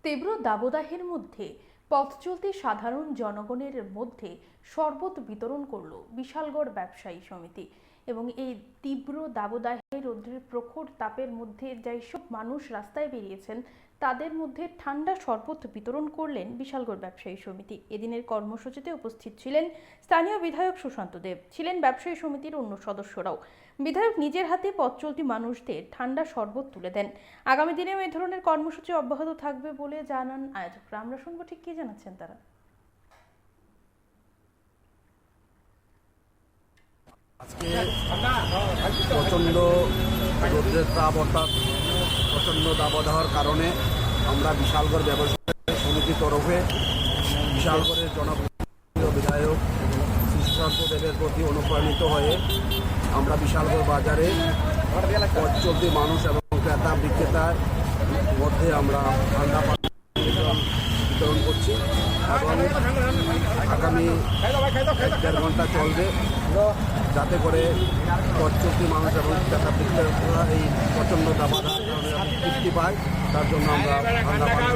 তীব্র দাবদাহের মধ্যে পথ চলতি সাধারণ জনগণের মধ্যে শরবত বিতরণ করল বিশালগড় ব্যবসায়ী সমিতি। এবং এই তীব্র দাবদাহে রৌদ্রের প্রখর তাপের মধ্যে যেসব মানুষ রাস্তায় বেরিয়েছেন তাদের মধ্যে ঠান্ডা শরবত বিতরণ করলেন বিশালগড় ব্যবসায়ী সমিতি। এদিনের কর্মসূচিতে উপস্থিত ছিলেন স্থানীয় বিধায়ক সুশান্ত দেব, ছিলেন ব্যবসায়ী সমিতির অন্য সদস্যরাও। বিধায়ক নিজের হাতে পথ চলতি মানুষদের ঠান্ডা শরবত তুলে দেন। আগামী দিনেও এই ধরনের কর্মসূচি অব্যাহত থাকবে বলে জানান আয়োজকরা। আমরা শুনবো ঠিক কি জানাচ্ছেন তারা। আজকে প্রচণ্ড রোদ্রের তাপ অর্থাৎ প্রচণ্ড দাবদাহের কারণে আমরা বিশালগড় ব্যবসায়ী সমিতির তরফে বিশালগড়ের জনপ্রিয় বিধায়ক সুশান্ত দেবের প্রতি অনুপ্রাণিত হয়ে আমরা বিশালগড় বাজারে পথ চলতি মানুষ এবং ক্রেতা বিক্রেতার মধ্যে আমরা ঠান্ডা পানি বিতরণ করছি এবং আগামী 1.5 ঘন্টা চলবে, যাতে করে পথ চলতি মানুষ এবং ক্রেতা বিক্রেতারা এই প্রচণ্ড দাবদাহের কারণে তৃপ্তি পায়। তার জন্য আমরা ঠান্ডা পানি